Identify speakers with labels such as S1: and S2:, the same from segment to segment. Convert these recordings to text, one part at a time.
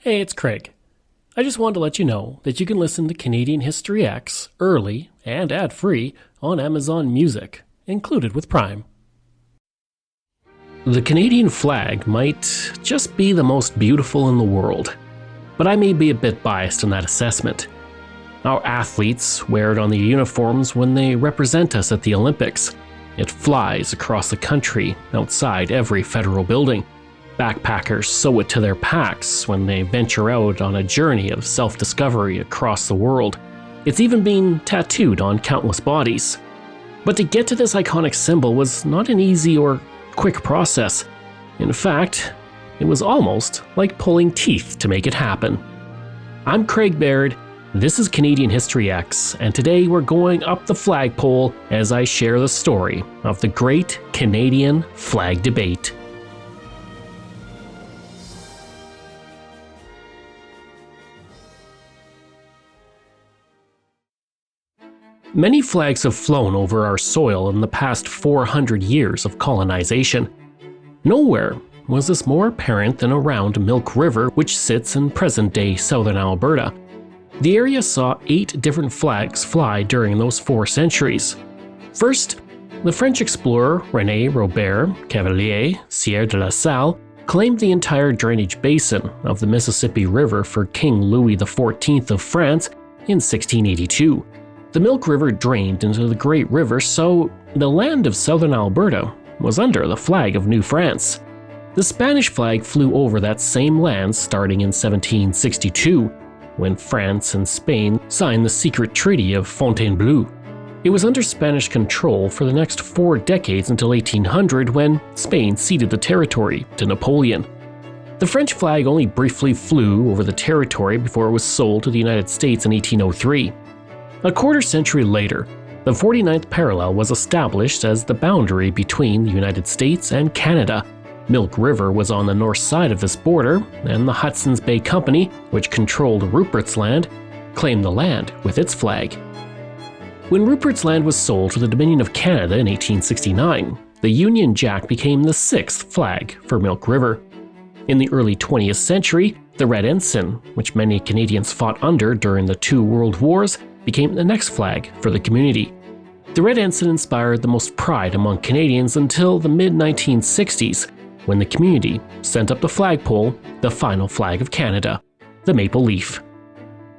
S1: Hey, it's Craig. I just wanted to let you know that you can listen to Canadian History X early and ad-free on Amazon Music, included with Prime. The Canadian flag might just be the most beautiful in the world, but I may be a bit biased in that assessment. Our athletes wear it on their uniforms when they represent us at the Olympics. It flies across the country outside every federal building. Backpackers sew it to their packs when they venture out on a journey of self-discovery across the world. It's even been tattooed on countless bodies. But to get to this iconic symbol was not an easy or quick process. In fact, it was almost like pulling teeth to make it happen. I'm Craig Baird, this is Canadian History X, and today we're going up the flagpole as I share the story of the Great Canadian Flag Debate. Many flags have flown over our soil in the past 400 years of colonization. Nowhere was this more apparent than around Milk River, which sits in present-day southern Alberta. The area saw 8 different flags fly during those 4 centuries. First, the French explorer René Robert Cavelier Sieur de la Salle claimed the entire drainage basin of the Mississippi River for King Louis XIV of France in 1682. The Milk River drained into the Great River, so the land of southern Alberta was under the flag of New France. The Spanish flag flew over that same land starting in 1762, when France and Spain signed the secret Treaty of Fontainebleau. It was under Spanish control for the next 4 decades until 1800, when Spain ceded the territory to Napoleon. The French flag only briefly flew over the territory before it was sold to the United States in 1803. A quarter century later, the 49th parallel was established as the boundary between the United States and Canada. Milk River was on the north side of this border, and the Hudson's Bay Company, which controlled Rupert's Land, claimed the land with its flag. When Rupert's Land was sold to the Dominion of Canada in 1869, the Union Jack became the 6th flag for Milk River. In the early 20th century, the Red Ensign, which many Canadians fought under during the 2 World Wars, became the next flag for the community. The Red Ensign inspired the most pride among Canadians until the mid-1960s, when the community sent up the flagpole, the final flag of Canada, the maple leaf.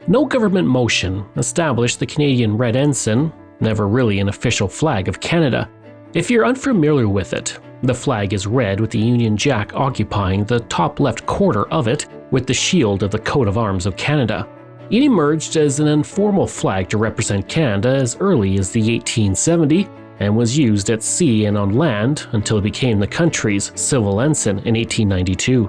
S1: No government motion established the Canadian Red Ensign, never really an official flag of Canada. If you're unfamiliar with it, the flag is red with the Union Jack occupying the top left corner of it with the shield of the coat of arms of Canada. It emerged as an informal flag to represent Canada as early as the 1870 and was used at sea and on land until it became the country's civil ensign in 1892.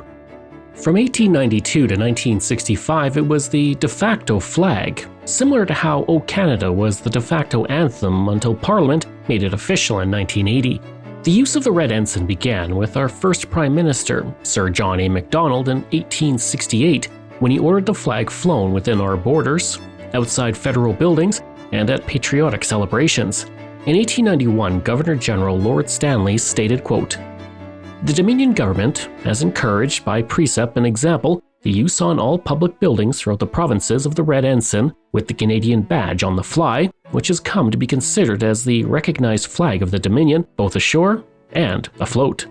S1: From 1892 to 1965, it was the de facto flag, similar to how O Canada was the de facto anthem until Parliament made it official in 1980. The use of the Red Ensign began with our first Prime Minister, Sir John A. Macdonald, in 1868, when he ordered the flag flown within our borders, outside federal buildings, and at patriotic celebrations. In 1891, Governor-General Lord Stanley stated, quote, "The Dominion government has encouraged by precept and example the use on all public buildings throughout the provinces of the Red Ensign with the Canadian badge on the fly, which has come to be considered as the recognized flag of the Dominion, both ashore and afloat."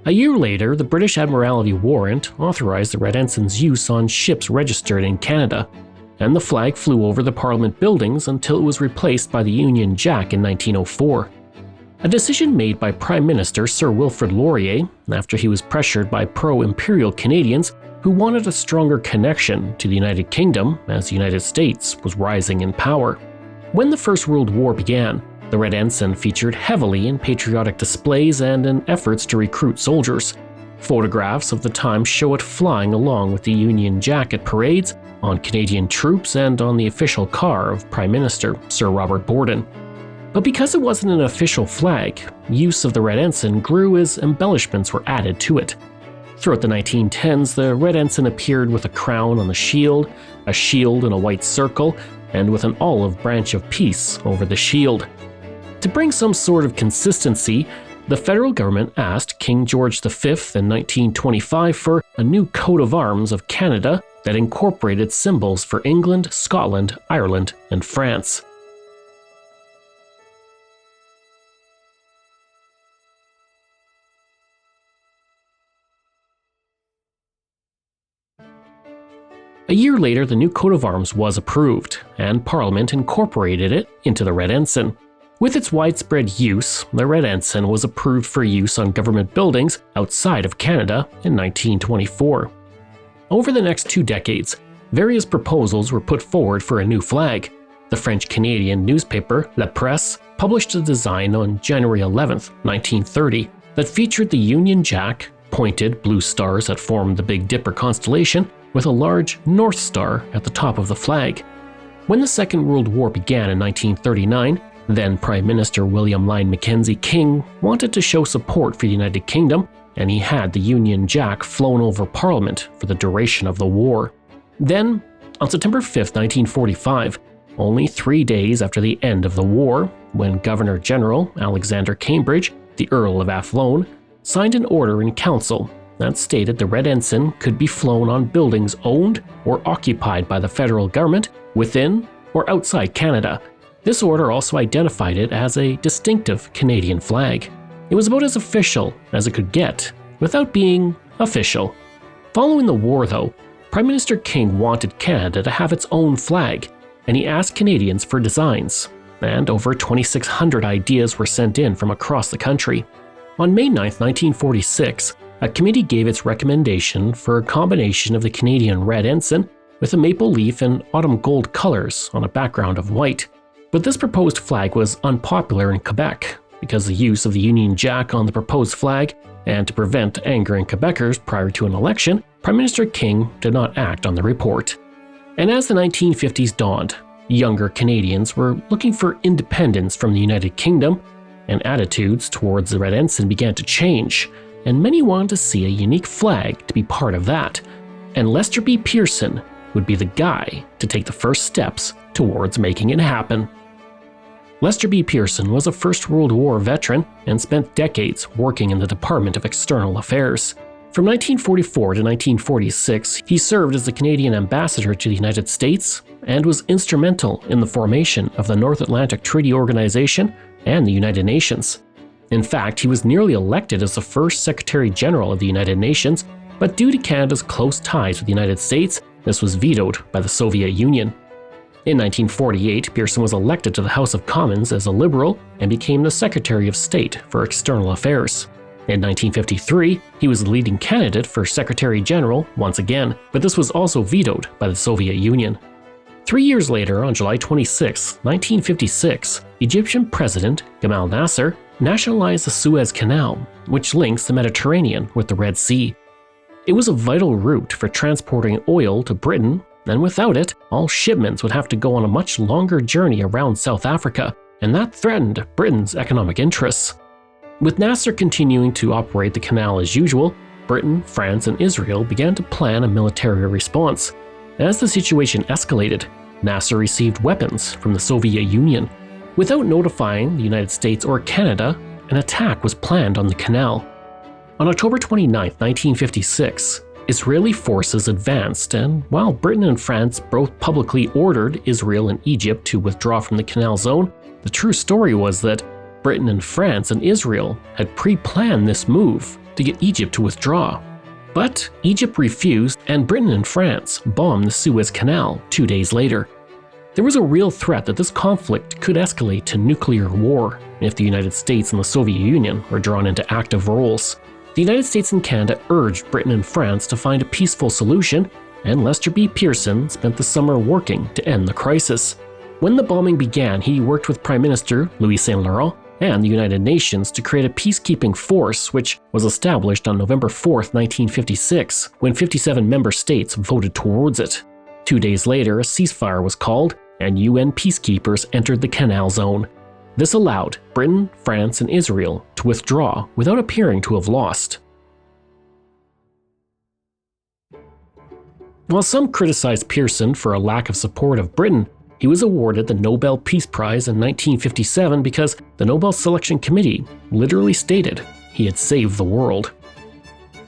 S1: A year later, the British Admiralty warrant authorized the Red Ensign's use on ships registered in Canada, and the flag flew over the Parliament buildings until it was replaced by the Union Jack in 1904. A decision made by Prime Minister Sir Wilfrid Laurier after he was pressured by pro-imperial Canadians who wanted a stronger connection to the United Kingdom as the United States was rising in power. When the First World War began, the Red Ensign featured heavily in patriotic displays and in efforts to recruit soldiers. Photographs of the time show it flying along with the Union Jack at parades, on Canadian troops, and on the official car of Prime Minister Sir Robert Borden. But because it wasn't an official flag, use of the Red Ensign grew as embellishments were added to it. Throughout the 1910s, the Red Ensign appeared with a crown on the shield, a shield in a white circle, and with an olive branch of peace over the shield. To bring some sort of consistency, The federal government asked King George V in 1925 for a new coat of arms of Canada that incorporated symbols for England, Scotland, Ireland, and France. A year later, the new coat of arms was approved, and Parliament incorporated it into the Red Ensign. With its widespread use, the Red Ensign was approved for use on government buildings outside of Canada in 1924. Over the next 2 decades, various proposals were put forward for a new flag. The French-Canadian newspaper La Presse published a design on January 11, 1930, that featured the Union Jack, pointed blue stars that formed the Big Dipper constellation, with a large North Star at the top of the flag. When the Second World War began in 1939, then Prime Minister William Lyon Mackenzie King wanted to show support for the United Kingdom, and he had the Union Jack flown over Parliament for the duration of the war. Then, on September 5, 1945, only 3 days after the end of the war, when Governor General Alexander Cambridge, the Earl of Athlone, signed an order in council that stated the Red Ensign could be flown on buildings owned or occupied by the federal government within or outside Canada. This order also identified it as a distinctive Canadian flag. It was about as official as it could get, without being official. Following the war, though, Prime Minister King wanted Canada to have its own flag, and he asked Canadians for designs, and over 2,600 ideas were sent in from across the country. On May 9, 1946, a committee gave its recommendation for a combination of the Canadian Red Ensign with a maple leaf and autumn gold colors on a background of white. But this proposed flag was unpopular in Quebec because the use of the Union Jack on the proposed flag, and to prevent anger in Quebecers prior to an election, Prime Minister King did not act on the report. And as the 1950s dawned, younger Canadians were looking for independence from the United Kingdom, and attitudes towards the Red Ensign began to change, and many wanted to see a unique flag to be part of that, and Lester B. Pearson would be the guy to take the first steps towards making it happen. Lester B. Pearson was a First World War veteran and spent decades working in the Department of External Affairs. From 1944 to 1946, he served as the Canadian ambassador to the United States and was instrumental in the formation of the North Atlantic Treaty Organization and the United Nations. In fact, he was nearly elected as the first Secretary General of the United Nations, but due to Canada's close ties with the United States, this was vetoed by the Soviet Union. In 1948, Pearson was elected to the House of Commons as a Liberal and became the Secretary of State for External Affairs. In 1953, he was the leading candidate for Secretary General once again, but this was also vetoed by the Soviet Union. 3 years later, on July 26, 1956, Egyptian President Gamal Nasser nationalized the Suez Canal, which links the Mediterranean with the Red Sea. It was a vital route for transporting oil to Britain, and without it, all shipments would have to go on a much longer journey around South Africa, and that threatened Britain's economic interests. With Nasser continuing to operate the canal as usual, Britain, France, and Israel began to plan a military response. As the situation escalated, Nasser received weapons from the Soviet Union. Without notifying the United States or Canada, an attack was planned on the canal. On October 29, 1956, Israeli forces advanced, and while Britain and France both publicly ordered Israel and Egypt to withdraw from the canal zone, the true story was that Britain and France and Israel had pre-planned this move to get Egypt to withdraw. But Egypt refused, and Britain and France bombed the Suez Canal 2 days later. There was a real threat that this conflict could escalate to nuclear war if the United States and the Soviet Union were drawn into active roles. The United States and Canada urged Britain and France to find a peaceful solution, and Lester B. Pearson spent the summer working to end the crisis. When the bombing began, he worked with Prime Minister Louis Saint Laurent and the United Nations to create a peacekeeping force, which was established on November 4, 1956, when 57 member states voted towards it. 2 days later, a ceasefire was called, and UN peacekeepers entered the canal zone. This allowed Britain, France, and Israel to withdraw without appearing to have lost. While some criticized Pearson for a lack of support of Britain, He was awarded the Nobel Peace Prize in 1957 because the Nobel Selection Committee literally stated he had saved the world.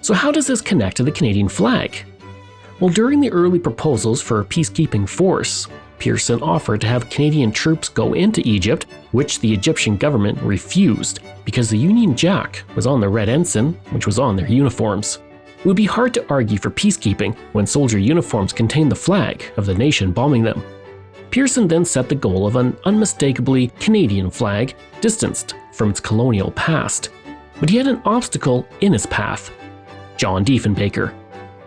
S1: So how does this connect to the Canadian flag? Well, during the early proposals for a peacekeeping force, Pearson offered to have Canadian troops go into Egypt, which the Egyptian government refused because the Union Jack was on the red ensign, which was on their uniforms. It would be hard to argue for peacekeeping when soldier uniforms contained the flag of the nation bombing them. Pearson then set the goal of an unmistakably Canadian flag, distanced from its colonial past. But he had an obstacle in his path: John Diefenbaker.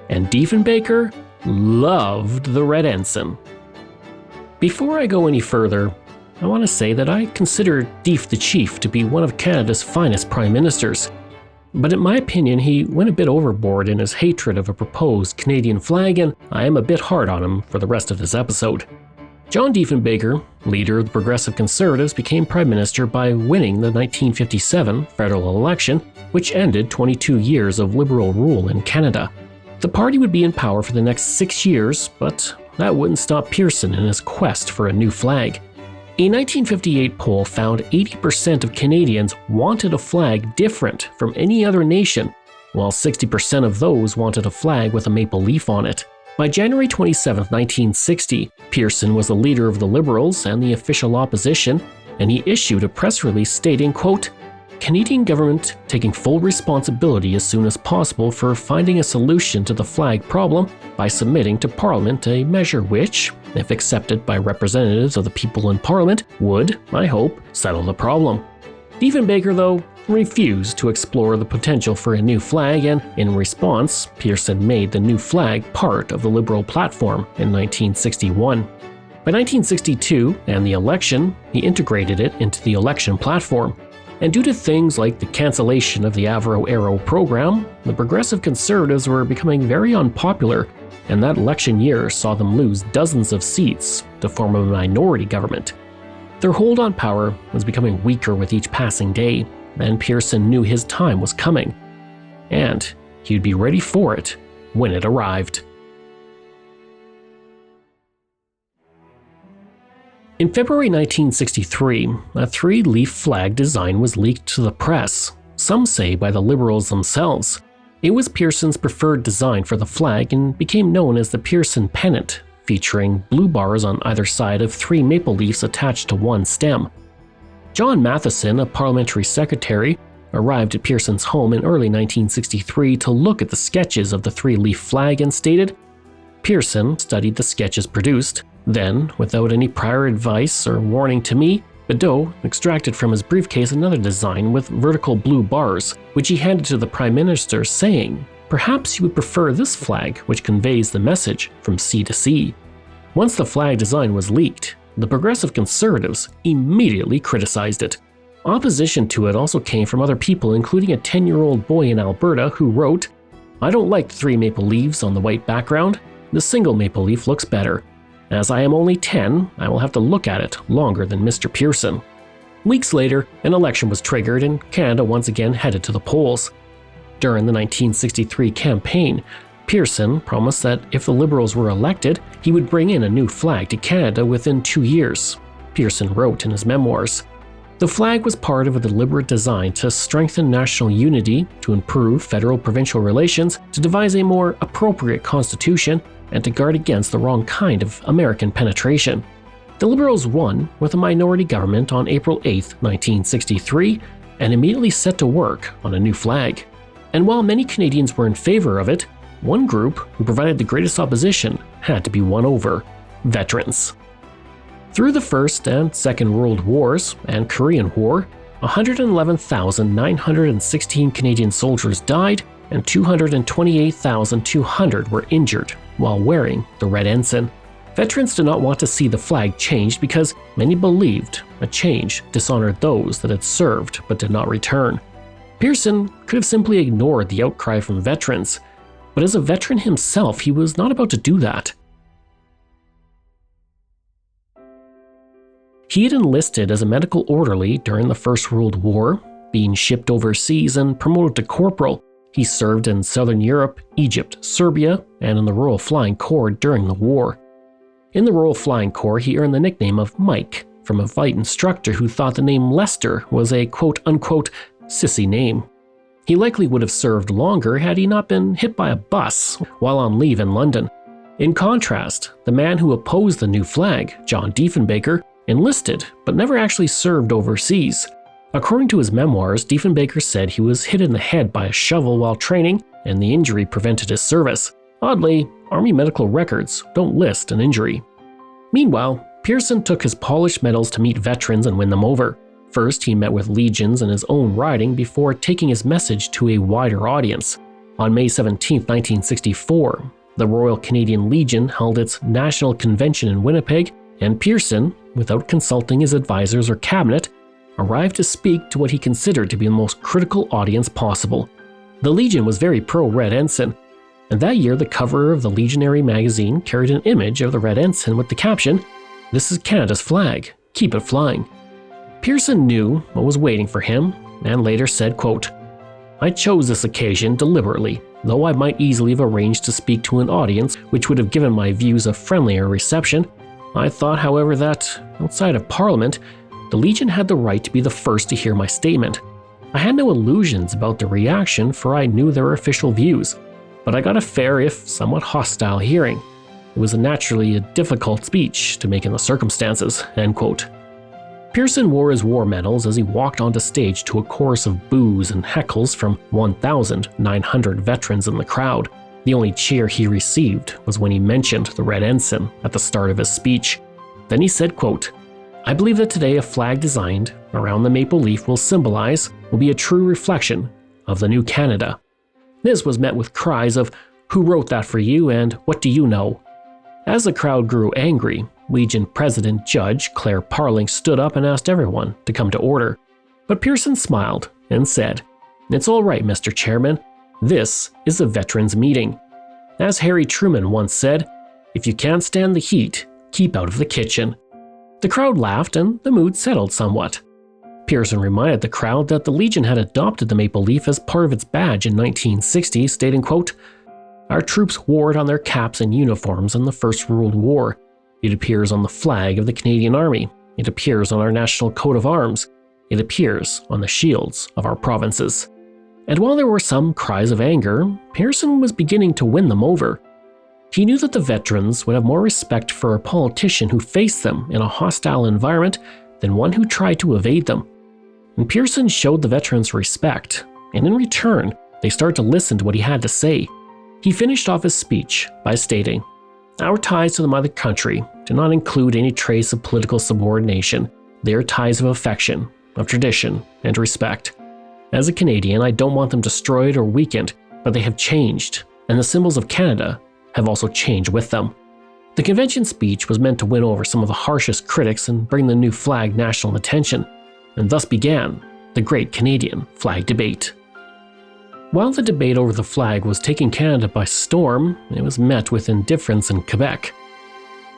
S1: And Diefenbaker loved the red ensign. Before I go any further, I want to say that I consider Dief the Chief to be one of Canada's finest prime ministers. But in my opinion, he went a bit overboard in his hatred of a proposed Canadian flag, and I am a bit hard on him for the rest of this episode. John Diefenbaker, leader of the Progressive Conservatives, became Prime Minister by winning the 1957 federal election, which ended 22 years of Liberal rule in Canada. The party would be in power for the next 6 years, but that wouldn't stop Pearson in his quest for a new flag. A 1958 poll found 80% of Canadians wanted a flag different from any other nation, while 60% of those wanted a flag with a maple leaf on it. By January 27, 1960, Pearson was the leader of the Liberals and the official opposition, and he issued a press release stating, quote, "Canadian government taking full responsibility as soon as possible for finding a solution to the flag problem by submitting to Parliament a measure which, if accepted by representatives of the people in Parliament, would, I hope, settle the problem." Diefenbaker, though, refused to explore the potential for a new flag, and in response, Pearson made the new flag part of the Liberal platform in 1961. By 1962 and the election, he integrated it into the election platform. And due to things like the cancellation of the Avro-Arrow program, the Progressive Conservatives were becoming very unpopular, and that election year saw them lose dozens of seats to form a minority government. Their hold on power was becoming weaker with each passing day, and Pearson knew his time was coming, and he'd be ready for it when it arrived. In February 1963, a three-leaf flag design was leaked to the press, some say by the Liberals themselves. It was Pearson's preferred design for the flag and became known as the Pearson pennant, featuring blue bars on either side of three maple leaves attached to one stem. John Matheson, a parliamentary secretary, arrived at Pearson's home in early 1963 to look at the sketches of the three-leaf flag and stated, "Pearson studied the sketches produced. Then, without any prior advice or warning to me, Baird extracted from his briefcase another design with vertical blue bars, which he handed to the Prime Minister, saying, 'Perhaps you would prefer this flag, which conveys the message from sea to sea.'" Once the flag design was leaked, the Progressive Conservatives immediately criticized it. Opposition to it also came from other people, including a 10-year-old boy in Alberta who wrote, "I don't like the three maple leaves on the white background. The single maple leaf looks better. As I am only 10, I will have to look at it longer than Mr. Pearson." Weeks later, an election was triggered and Canada once again headed to the polls. During the 1963 campaign, Pearson promised that if the Liberals were elected, he would bring in a new flag to Canada within 2 years. Pearson wrote in his memoirs, "The flag was part of a deliberate design to strengthen national unity, to improve federal-provincial relations, to devise a more appropriate constitution, and to guard against the wrong kind of American penetration." The Liberals won with a minority government on April 8, 1963, and immediately set to work on a new flag. And while many Canadians were in favor of it, one group who provided the greatest opposition had to be won over: veterans. Through the First and Second World Wars and Korean War, 111,916 Canadian soldiers died and 228,200 were injured while wearing the red ensign. Veterans did not want to see the flag changed because many believed a change dishonored those that had served but did not return. Pearson could have simply ignored the outcry from veterans, but as a veteran himself, he was not about to do that. He had enlisted as a medical orderly during the First World War, being shipped overseas and promoted to corporal. He served in Southern Europe, Egypt, Serbia, and in the Royal Flying Corps during the war. In the Royal Flying Corps, he earned the nickname of Mike from a flight instructor who thought the name Lester was a quote-unquote sissy name. He likely would have served longer had he not been hit by a bus while on leave in London. In contrast, the man who opposed the new flag, John Diefenbaker, enlisted but never actually served overseas. According to his memoirs, Diefenbaker said he was hit in the head by a shovel while training and the injury prevented his service. Oddly, Army medical records don't list an injury. Meanwhile, Pearson took his polished medals to meet veterans and win them over. First, he met with legions in his own riding before taking his message to a wider audience. On May 17, 1964, the Royal Canadian Legion held its national convention in Winnipeg, and Pearson, without consulting his advisors or cabinet, arrived to speak to what he considered to be the most critical audience possible. The Legion was very pro-Red Ensign, and that year the cover of the Legionary magazine carried an image of the Red Ensign with the caption, "This is Canada's flag, keep it flying." Pearson knew what was waiting for him, and later said, quote, "I chose this occasion deliberately, though I might easily have arranged to speak to an audience which would have given my views a friendlier reception. I thought, however, that, outside of Parliament, the Legion had the right to be the first to hear my statement. I had no illusions about the reaction, for I knew their official views, but I got a fair, if somewhat hostile, hearing. It was naturally a difficult speech to make in the circumstances." End quote. Pearson wore his war medals as he walked onto stage to a chorus of boos and heckles from 1,900 veterans in the crowd. The only cheer he received was when he mentioned the Red Ensign at the start of his speech. Then he said, quote, "I believe that today a flag designed around the maple leaf will be a true reflection of the new Canada." This was met with cries of, "Who wrote that for you?" and "What do you know?" As the crowd grew angry, Legion President Judge Claire Parling stood up and asked everyone to come to order. But Pearson smiled and said, "It's all right, Mr. Chairman. This is a veterans meeting. As Harry Truman once said, if you can't stand the heat, keep out of the kitchen." The crowd laughed and the mood settled somewhat. Pearson reminded the crowd that the Legion had adopted the maple leaf as part of its badge in 1960, stating, quote, "Our troops wore it on their caps and uniforms in the First World War. It appears on the flag of the Canadian Army. It appears on our national coat of arms. It appears on the shields of our provinces." And while there were some cries of anger, Pearson was beginning to win them over. He knew that the veterans would have more respect for a politician who faced them in a hostile environment than one who tried to evade them. And Pearson showed the veterans respect, and in return, they started to listen to what he had to say. He finished off his speech by stating, "Our ties to the mother country do not include any trace of political subordination. They are ties of affection, of tradition, and respect. As a Canadian, I don't want them destroyed or weakened, but they have changed, and the symbols of Canada have also changed with them." The convention speech was meant to win over some of the harshest critics and bring the new flag national attention, and thus began the Great Canadian Flag Debate. While the debate over the flag was taking Canada by storm, it was met with indifference in Quebec.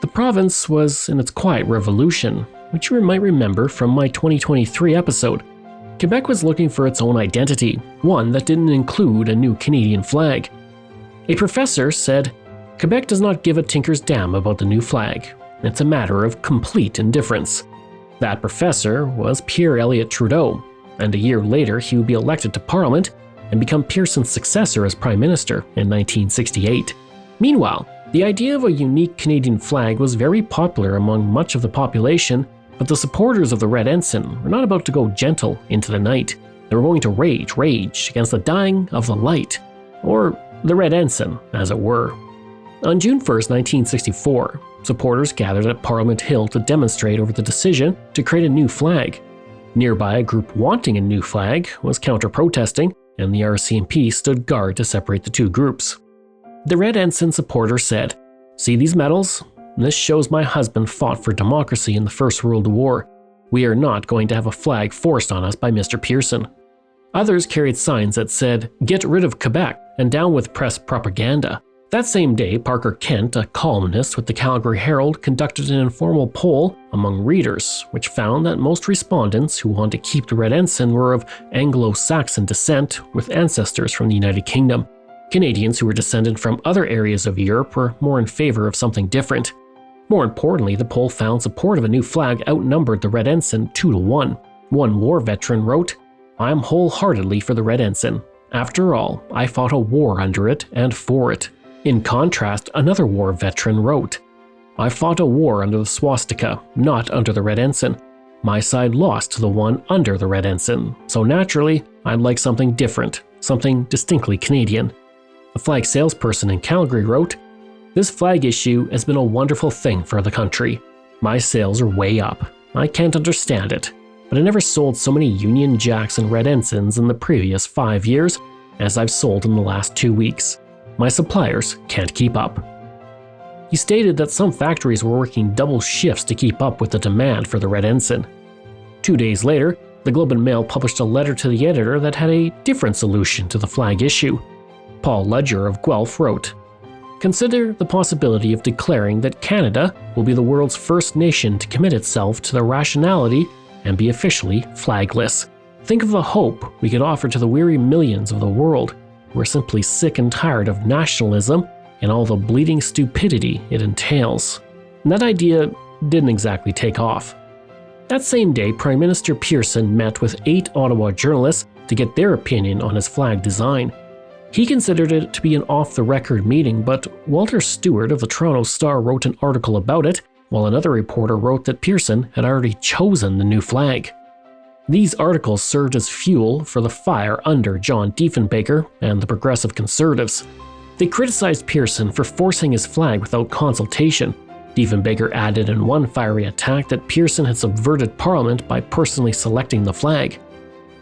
S1: The province was in its quiet revolution, which you might remember from my 2023 episode. Quebec was looking for its own identity, one that didn't include a new Canadian flag. A professor said, "Quebec does not give a tinker's damn about the new flag. It's a matter of complete indifference." That professor was Pierre Elliott Trudeau, and a year later he would be elected to Parliament and become Pearson's successor as Prime Minister in 1968. Meanwhile, the idea of a unique Canadian flag was very popular among much of the population, but the supporters of the Red Ensign were not about to go gentle into the night. They were going to rage against the dying of the light, or the Red Ensign, as it were. On June 1st, 1964, supporters gathered at Parliament Hill to demonstrate over the decision to create a new flag. Nearby, a group wanting a new flag was counter-protesting, and the RCMP stood guard to separate the two groups. The Red Ensign supporter said, "See these medals? This shows my husband fought for democracy in the First World War. We are not going to have a flag forced on us by Mr. Pearson." Others carried signs that said, "Get rid of Quebec and down with press propaganda." That same day, Parker Kent, a columnist with the Calgary Herald, conducted an informal poll among readers, which found that most respondents who wanted to keep the Red Ensign were of Anglo-Saxon descent with ancestors from the United Kingdom. Canadians who were descended from other areas of Europe were more in favor of something different. More importantly, the poll found support of a new flag outnumbered the Red Ensign 2-1. One war veteran wrote, "I am wholeheartedly for the Red Ensign. After all, I fought a war under it and for it." In contrast, another war veteran wrote, "I fought a war under the swastika, not under the Red Ensign. My side lost to the one under the Red Ensign, so naturally, I'd like something different, something distinctly Canadian." A flag salesperson in Calgary wrote, "This flag issue has been a wonderful thing for the country. My sales are way up. I can't understand it, but I never sold so many Union Jacks and Red Ensigns in the previous 5 years as I've sold in the last 2 weeks. My suppliers can't keep up." He stated that some factories were working double shifts to keep up with the demand for the Red Ensign. 2 days later, the Globe and Mail published a letter to the editor that had a different solution to the flag issue. Paul Ludger of Guelph wrote, "Consider the possibility of declaring that Canada will be the world's first nation to commit itself to the rationality and be officially flagless. Think of the hope we could offer to the weary millions of the world who are simply sick and tired of nationalism and all the bleeding stupidity it entails." And that idea didn't exactly take off. That same day, Prime Minister Pearson met with 8 Ottawa journalists to get their opinion on his flag design. He considered it to be an off-the-record meeting, but Walter Stewart of the Toronto Star wrote an article about it, while another reporter wrote that Pearson had already chosen the new flag. These articles served as fuel for the fire under John Diefenbaker and the Progressive Conservatives. They criticized Pearson for forcing his flag without consultation. Diefenbaker added in one fiery attack that Pearson had subverted Parliament by personally selecting the flag.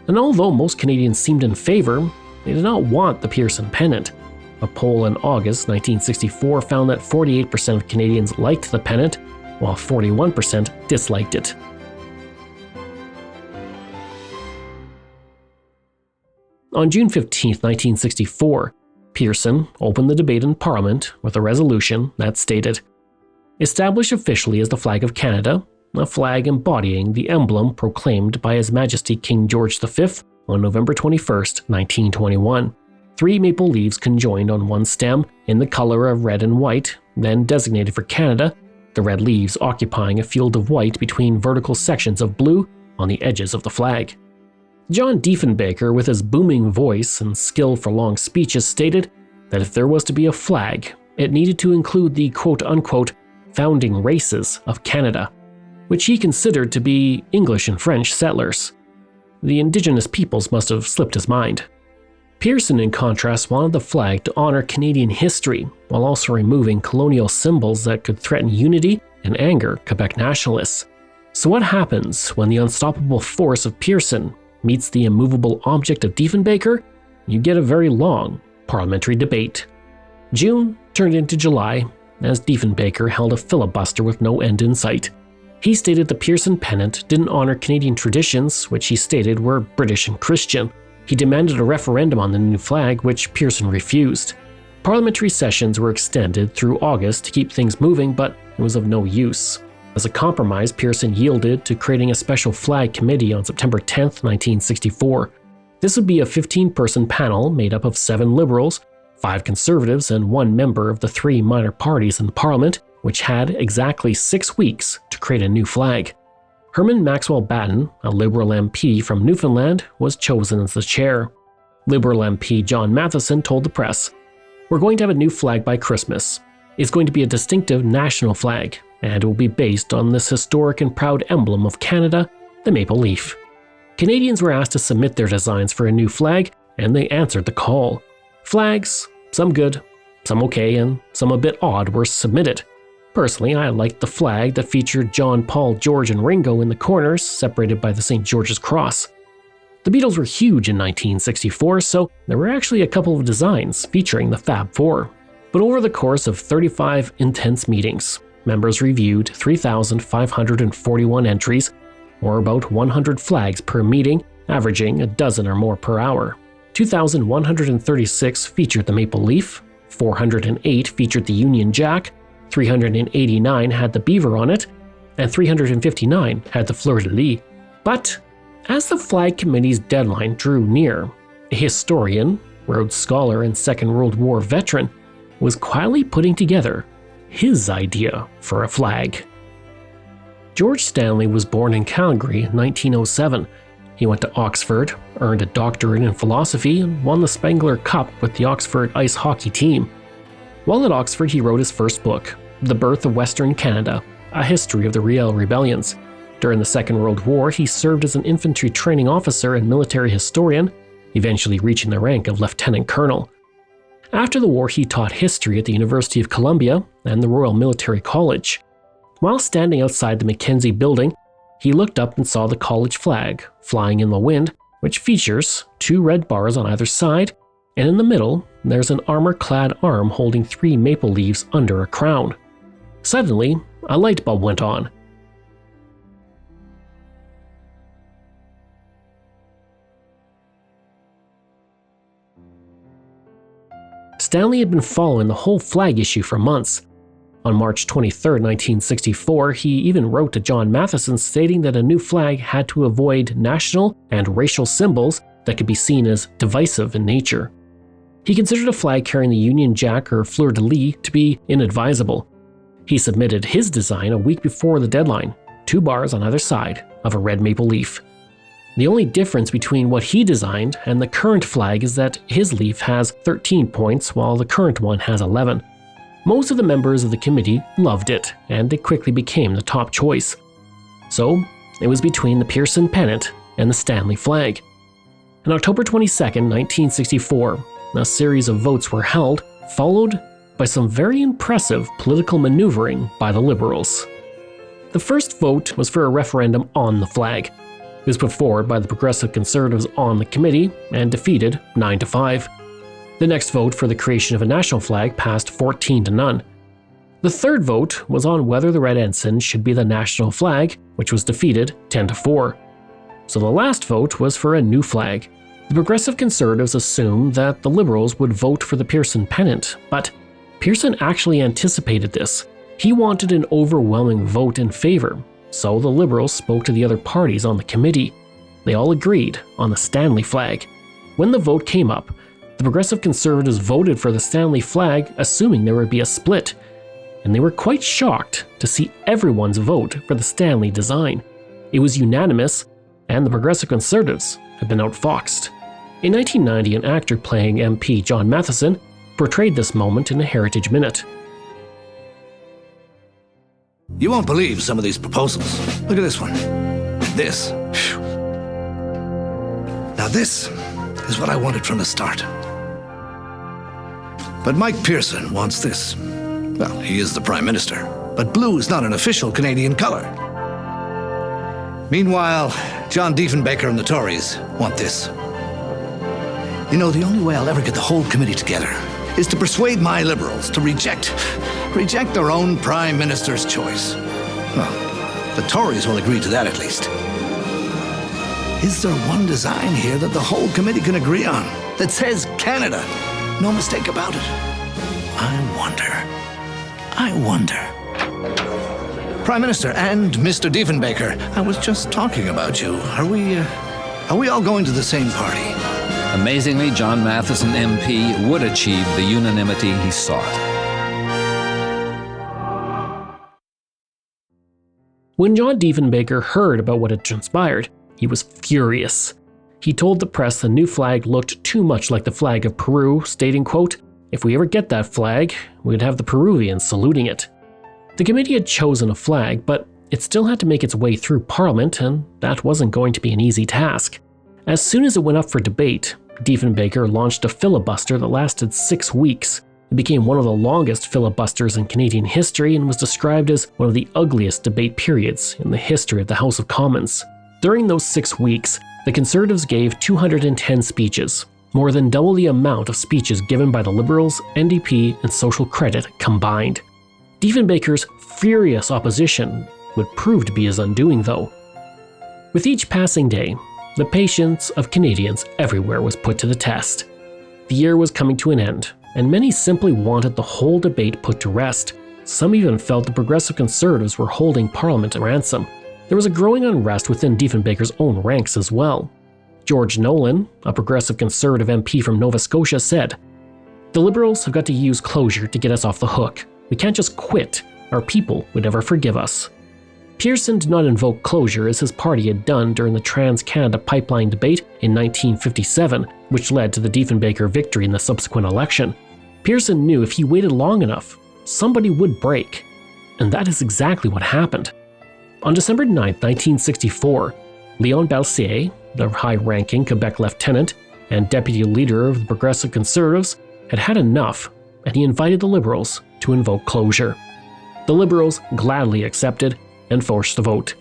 S1: And although most Canadians seemed in favor, they did not want the Pearson pennant. A poll in August 1964 found that 48% of Canadians liked the pennant, while 41% disliked it. On June 15, 1964, Pearson opened the debate in Parliament with a resolution that stated, "Establish officially as the flag of Canada, a flag embodying the emblem proclaimed by His Majesty King George V on November 21, 1921. 3 maple leaves conjoined on one stem in the color of red and white, then designated for Canada, the red leaves occupying a field of white between vertical sections of blue on the edges of the flag." John Diefenbaker, with his booming voice and skill for long speeches, stated that if there was to be a flag, it needed to include the quote-unquote founding races of Canada, which he considered to be English and French settlers. The Indigenous peoples must have slipped his mind. Pearson, in contrast, wanted the flag to honor Canadian history, while also removing colonial symbols that could threaten unity and anger Quebec nationalists. So what happens when the unstoppable force of Pearson meets the immovable object of Diefenbaker? You get a very long parliamentary debate. June turned into July, as Diefenbaker held a filibuster with no end in sight. He stated the Pearson pennant didn't honor Canadian traditions, which he stated were British and Christian. He demanded a referendum on the new flag, which Pearson refused. Parliamentary sessions were extended through August to keep things moving, but it was of no use. As a compromise, Pearson yielded to creating a special flag committee on September 10, 1964. This would be a 15-person panel made up of 7 Liberals, 5 Conservatives, and 1 member of the 3 minor parties in Parliament, which had exactly 6 weeks to create a new flag. Herman Maxwell Batten, a Liberal MP from Newfoundland, was chosen as the chair. Liberal MP John Matheson told the press, "We're going to have a new flag by Christmas. It's going to be a distinctive national flag, and it will be based on this historic and proud emblem of Canada, the maple leaf." Canadians were asked to submit their designs for a new flag, and they answered the call. Flags, some good, some okay, and some a bit odd, were submitted. Personally, I liked the flag that featured John, Paul, George, and Ringo in the corners, separated by the St. George's Cross. The Beatles were huge in 1964, so there were actually a couple of designs featuring the Fab Four. But over the course of 35 intense meetings, members reviewed 3,541 entries, or about 100 flags per meeting, averaging a dozen or more per hour. 2,136 featured the maple leaf, 408 featured the Union Jack, 389 had the beaver on it, and 359 had the fleur-de-lis. But as the Flag Committee's deadline drew near, a historian, Rhodes Scholar, and Second World War veteran was quietly putting together his idea for a flag. George Stanley was born in Calgary in 1907. He went to Oxford, earned a doctorate in philosophy, and won the Spengler Cup with the Oxford ice hockey team. While at Oxford, he wrote his first book, The Birth of Western Canada, A History of the Riel Rebellions. During the Second World War, he served as an infantry training officer and military historian, eventually reaching the rank of lieutenant colonel. After the war, he taught history at the University of Columbia and the Royal Military College. While standing outside the Mackenzie Building, he looked up and saw the college flag flying in the wind, which features 2 red bars on either side, and in the middle, there's an armor-clad arm holding 3 maple leaves under a crown. Suddenly, a light bulb went on. Stanley had been following the whole flag issue for months. On March 23, 1964, he even wrote to John Matheson stating that a new flag had to avoid national and racial symbols that could be seen as divisive in nature. He considered a flag carrying the Union Jack or fleur-de-lis to be inadvisable. He submitted his design a week before the deadline, 2 bars on either side of a red maple leaf. The only difference between what he designed and the current flag is that his leaf has 13 points while the current one has 11. Most of the members of the committee loved it, and it quickly became the top choice. So, it was between the Pearson pennant and the Stanley flag. On October 22, 1964, a series of votes were held, followed by some very impressive political maneuvering by the Liberals. The first vote was for a referendum on the flag. It was put forward by the Progressive Conservatives on the committee and defeated 9-5. The next vote for the creation of a national flag passed 14-0. The third vote was on whether the red ensign should be the national flag, which was defeated 10-4. So the last vote was for a new flag. The Progressive Conservatives assumed that the Liberals would vote for the Pearson pennant, but Pearson actually anticipated this. He wanted an overwhelming vote in favor, so the Liberals spoke to the other parties on the committee. They all agreed on the Stanley flag. When the vote came up, the Progressive Conservatives voted for the Stanley flag, assuming there would be a split, and they were quite shocked to see everyone's vote for the Stanley design. It was unanimous, and the Progressive Conservatives had been outfoxed. In 1990, an actor playing MP John Matheson portrayed this moment in a Heritage Minute.
S2: You won't believe some of these proposals. Look at this one. This. Phew. Now this is what I wanted from the start. But Mike Pearson wants this. Well, he is the Prime Minister, but blue is not an official Canadian color. Meanwhile, John Diefenbaker and the Tories want this. You know, the only way I'll ever get the whole committee together is to persuade my Liberals to reject their own Prime Minister's choice. Well, the Tories will agree to that at least. Is there one design here that the whole committee can agree on, that says Canada? No mistake about it. I wonder. Prime Minister and Mr. Diefenbaker, I was just talking about you. Are we all going to the same party?
S3: Amazingly, John Matheson MP would achieve the unanimity he sought.
S1: When John Diefenbaker heard about what had transpired, he was furious. He told the press the new flag looked too much like the flag of Peru, stating, quote, "If we ever get that flag, we'd have the Peruvians saluting it." The committee had chosen a flag, but it still had to make its way through Parliament, and that wasn't going to be an easy task. As soon as it went up for debate, Diefenbaker launched a filibuster that lasted 6 weeks. It became one of the longest filibusters in Canadian history and was described as one of the ugliest debate periods in the history of the House of Commons. During those 6 weeks, the Conservatives gave 210 speeches, more than double the amount of speeches given by the Liberals, NDP, and Social Credit combined. Diefenbaker's furious opposition would prove to be his undoing, though. With each passing day, the patience of Canadians everywhere was put to the test. The year was coming to an end, and many simply wanted the whole debate put to rest. Some even felt the Progressive Conservatives were holding Parliament at ransom. There was a growing unrest within Diefenbaker's own ranks as well. George Nolan, a Progressive Conservative MP from Nova Scotia, said, "The Liberals have got to use closure to get us off the hook. We can't just quit. Our people would never forgive us. Pearson did not invoke closure as his party had done during the Trans-Canada Pipeline debate in 1957, which led to the Diefenbaker victory in the subsequent election. Pearson knew if he waited long enough, somebody would break. And that is exactly what happened. On December 9, 1964, Leon Belsier, the high-ranking Quebec lieutenant and deputy leader of the Progressive Conservatives, had had enough, and he invited the Liberals to invoke closure. The Liberals gladly accepted and forced the vote.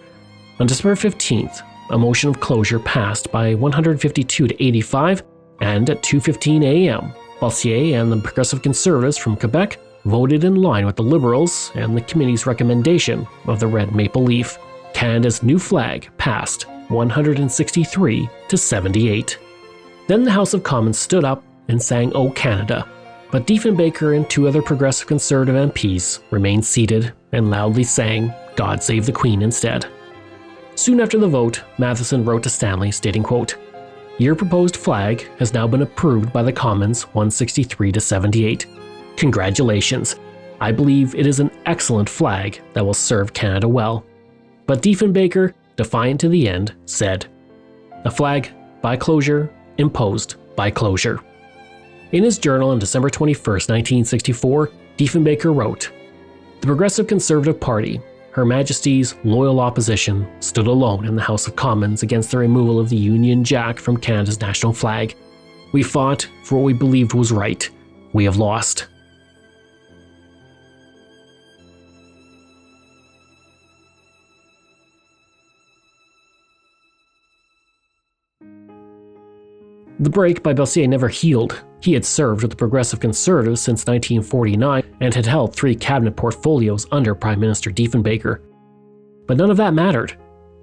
S1: On December 15th, a motion of closure passed by 152 to 85, and at 2:15 a.m., Belsier and the Progressive Conservatives from Quebec voted in line with the Liberals and the committee's recommendation of the red maple leaf. Canada's new flag passed 163 to 78. Then the House of Commons stood up and sang "O Canada," but Diefenbaker and two other Progressive Conservative MPs remained seated and loudly sang "God Save the Queen" instead. Soon after the vote, Matheson wrote to Stanley stating, quote, "Your proposed flag has now been approved by the Commons 163 to 78. Congratulations. I believe it is an excellent flag that will serve Canada well." But Diefenbaker, defiant to the end, said, "A flag by closure, imposed by closure." In his journal on December 21, 1964, Diefenbaker wrote, "The Progressive Conservative Party, Her Majesty's loyal opposition, stood alone in the House of Commons against the removal of the Union Jack from Canada's national flag. We fought for what we believed was right. We have lost." The break by Belsier never healed. He had served with the Progressive Conservatives since 1949 and had held 3 cabinet portfolios under Prime Minister Diefenbaker. But none of that mattered.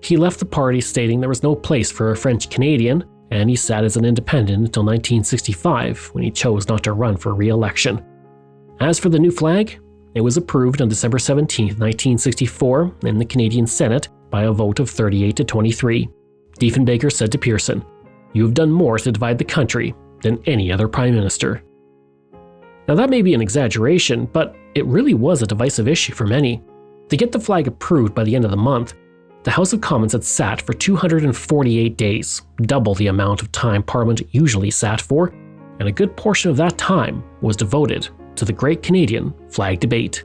S1: He left the party stating there was no place for a French Canadian, and he sat as an independent until 1965 when he chose not to run for re-election. As for the new flag, it was approved on December 17, 1964 in the Canadian Senate by a vote of 38 to 23. Diefenbaker said to Pearson, "You have done more to divide the country than any other prime minister." Now that may be an exaggeration, but it really was a divisive issue for many. To get the flag approved by the end of the month, the House of Commons had sat for 248 days, double the amount of time Parliament usually sat for, and a good portion of that time was devoted to the Great Canadian Flag Debate.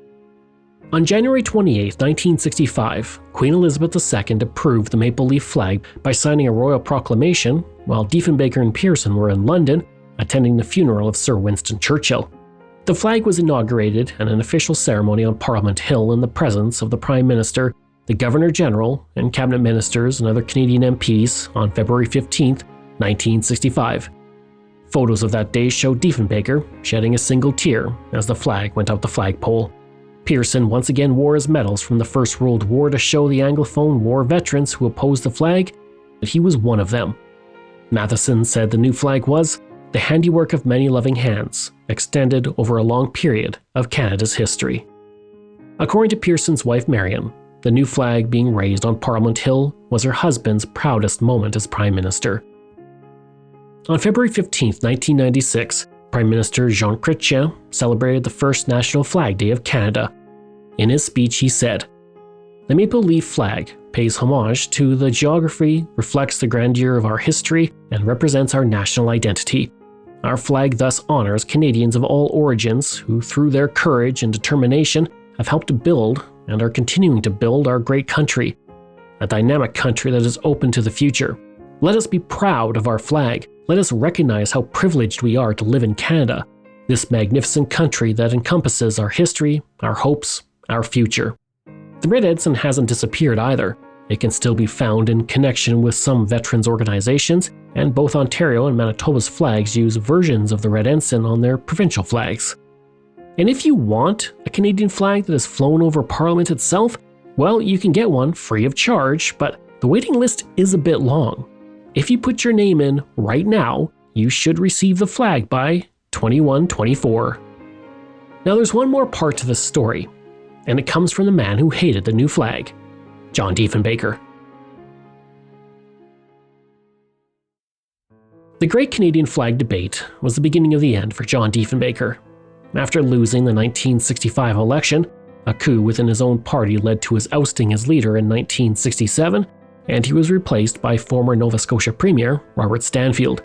S1: On January 28, 1965, Queen Elizabeth II approved the maple leaf flag by signing a royal proclamation, while Diefenbaker and Pearson were in London, attending the funeral of Sir Winston Churchill. The flag was inaugurated at an official ceremony on Parliament Hill in the presence of the Prime Minister, the Governor-General, and cabinet ministers and other Canadian MPs on February 15, 1965. Photos of that day show Diefenbaker shedding a single tear as the flag went up the flagpole. Pearson once again wore his medals from the First World War to show the Anglophone war veterans who opposed the flag that he was one of them. Matheson said the new flag was the handiwork of many loving hands, extended over a long period of Canada's history. According to Pearson's wife Marion, the new flag being raised on Parliament Hill was her husband's proudest moment as Prime Minister. On February 15, 1996, Prime Minister Jean Chrétien celebrated the first National Flag Day of Canada. In his speech, he said, "The maple leaf flag pays homage to the geography, reflects the grandeur of our history, and represents our national identity. Our flag thus honors Canadians of all origins who, through their courage and determination, have helped to build and are continuing to build our great country, a dynamic country that is open to the future. Let us be proud of our flag. Let us recognize how privileged we are to live in Canada, this magnificent country that encompasses our history, our hopes, our future." The Red Ensign hasn't disappeared either. It can still be found in connection with some veterans organizations, and both Ontario and Manitoba's flags use versions of the Red Ensign on their provincial flags. And if you want a Canadian flag that is flown over Parliament itself, well, you can get one free of charge, but the waiting list is a bit long. If you put your name in right now, you should receive the flag by 21/24. Now there's one more part to this story, and it comes from the man who hated the new flag, John Diefenbaker. The Great Canadian Flag Debate was the beginning of the end for John Diefenbaker. After losing the 1965 election, a coup within his own party led to his ousting as leader in 1967, and he was replaced by former Nova Scotia Premier Robert Stanfield.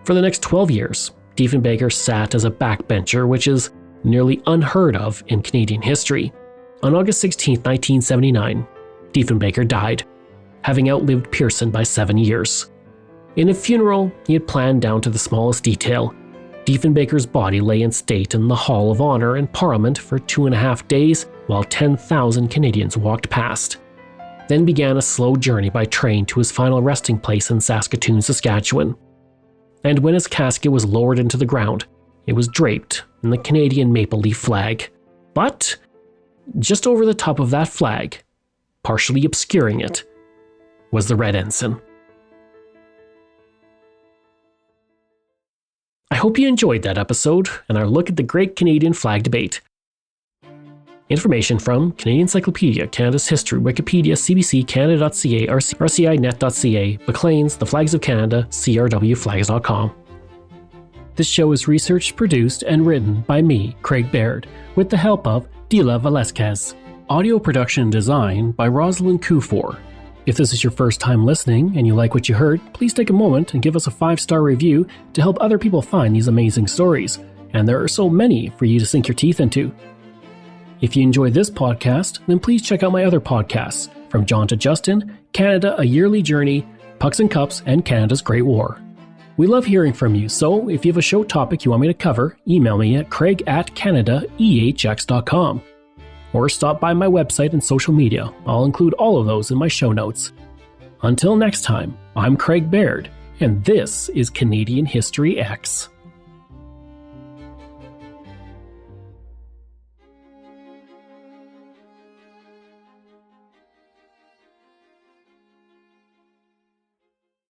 S1: For the next 12 years, Diefenbaker sat as a backbencher, which is nearly unheard of in Canadian history. On August 16, 1979, Diefenbaker died, having outlived Pearson by 7 years. In a funeral he had planned down to the smallest detail, Diefenbaker's body lay in state in the Hall of Honour in Parliament for 2.5 days while 10,000 Canadians walked past. Then began a slow journey by train to his final resting place in Saskatoon, Saskatchewan. And when his casket was lowered into the ground, it was draped in the Canadian maple leaf flag. But just over the top of that flag, partially obscuring it, was the red ensign. I hope you enjoyed that episode and our look at the Great Canadian Flag Debate. Information from Canadian Encyclopedia, Canada's History, Wikipedia, CBC, Canada.ca, RCINet.ca, Maclean's, The Flags of Canada, CRWFlags.com. This show is researched, produced, and written by me, Craig Baird, with the help of Dila Velasquez. Audio production and design by Rosalind Kufor. If this is your first time listening and you like what you heard, please take a moment and give us a 5-star review to help other people find these amazing stories. And there are so many for you to sink your teeth into. If you enjoy this podcast, then please check out my other podcasts, From John to Justin, Canada, A Yearly Journey, Pucks and Cups, and Canada's Great War. We love hearing from you, so if you have a show topic you want me to cover, email me at craig@canadaehx.com. Or stop by my website and social media. I'll include all of those in my show notes. Until next time, I'm Craig Baird, and this is Canadian History X.